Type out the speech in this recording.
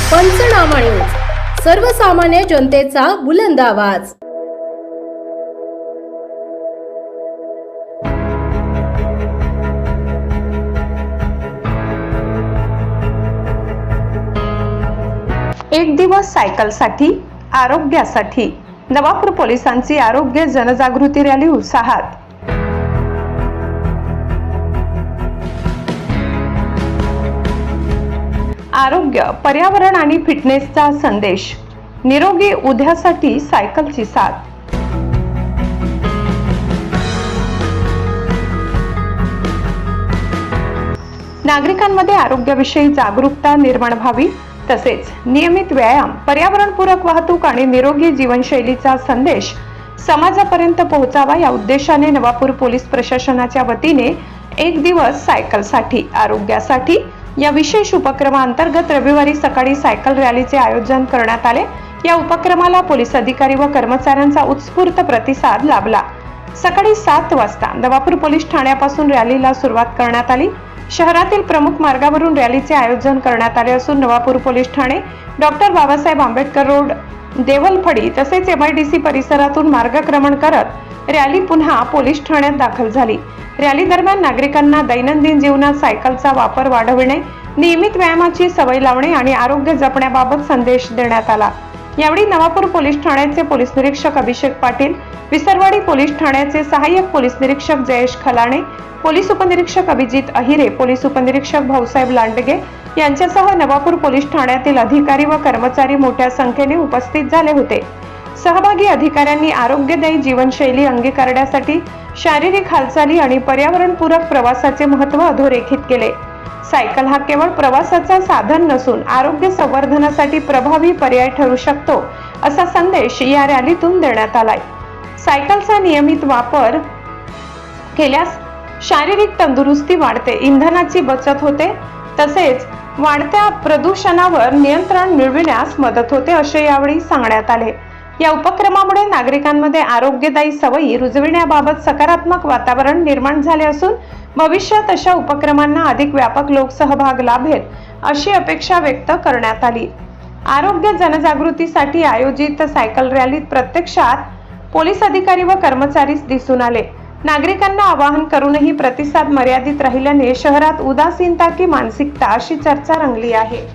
पंचनामा न्यूज, सर्वसामान्य जनतेचा बुलंद आवाज। एक दिवस सायकलसाठी आरोग्यासाठी नवापूर पोलिसांची आरोग्य जनजागृती रॅली उत्साहात। आरोग्य, पर्यावरण आणि फिटनेसचा संदेश, निरोगी उद्यासाठी सायकलची साथ। नागरिकांमध्ये आरोग्याविषयी जागरूकता निर्माण व्हावी, तसेच नियमित व्यायाम, पर्यावरणपूरक वाहतूक आणि निरोगी जीवनशैलीचा संदेश समाजापर्यंत पोहोचावा या उद्देशाने नवापूर पोलीस प्रशासनाच्या वतीने एक दिवस सायकलसाठी आरोग्यासाठी या विशेष उपक्रमाअंतर्गत रविवारी सकाळी सायकल रॅलीचे आयोजन करण्यात आले। या उपक्रमाला पोलीस अधिकारी व कर्मचाऱ्यांचा उत्स्फूर्त प्रतिसाद लाभला। सकाळी 7 वाजता नवापूर पोलीस ठाण्यापासून रॅलीला सुरुवात करण्यात आली। शहरातील प्रमुख मार्गावरून रॅलीचे आयोजन करण्यात आले असून नवापूर पोलीस ठाणे, डॉक्टर बाबासाहेब आंबेडकर रोड, देवलफडी तसेच MIDC परिसरातून मार्गक्रमण करत रॅली पुन्हा पोलीस ठाण्यात दाखल झाली। रॅली दरम्यान नागरिकांना दैनंदिन जीवनात सायकलचा वापर वाढविणे, नियमित व्यायामाची सवय लावणे आणि आरोग्य जपण्याबाबत संदेश देण्यात आला। यावेळी नवापूर पोलीस ठाण्याचे पोलीस निरीक्षक अभिषेक पाटील, विसरवाडी पोलीस ठाण्याचे सहाय्यक पोलीस निरीक्षक जयेश खलाणे, पोलीस उपनिरीक्षक अभिजित अहिरे, पोलीस उपनिरीक्षक भाऊसाहेब लांडगे यांच्यासह नवापूर पोलीस ठाण्यातील अधिकारी व कर्मचारी मोठ्या संख्येने उपस्थित झाले होते। सहभागी अधिकाऱ्यांनी आरोग्यदायी जीवनशैली अंगीकारण्यासाठी शारीरिक हालचाली आणि पर्यावरणपूरक प्रवासाचे महत्त्व अधोरेखित केले। सायकल हा केवळ प्रवासाचा साधन नसून आरोग्य संवर्धनासाठी प्रभावी पर्याय ठरू शकतो असा संदेश या रॅलीतून देण्यात आलाय। सायकलचा नियमित वापर केल्यास शारीरिक तंदुरुस्ती वाढते, इंधनाची बचत होते, तसेच वाढत्या प्रदूषणावर नियंत्रण मिळविण्यास मदत होते असे यावेळी सांगण्यात आले। या उपक्रमामुळे नागरिकांमध्ये आरोग्यदायी सवयी रुजविण्याबाबत सकारात्मक वातावरण निर्माण झाले असून भविष्यात अशा उपक्रमांना अधिक व्यापक लोकसहभाग लाभेल अशी अपेक्षा व्यक्त करण्यात आली। आरोग्य जनजागृतीसाठी आयोजित सायकल रॅलीत प्रत्यक्षात पोलीस अधिकारी व कर्मचारीच दिसून आले। नागरिकांना आवाहन करूनही प्रतिसाद मर्यादित राहिल्याने शहरात उदासीनता की मानसिकता अशी चर्चा रंगली आहे।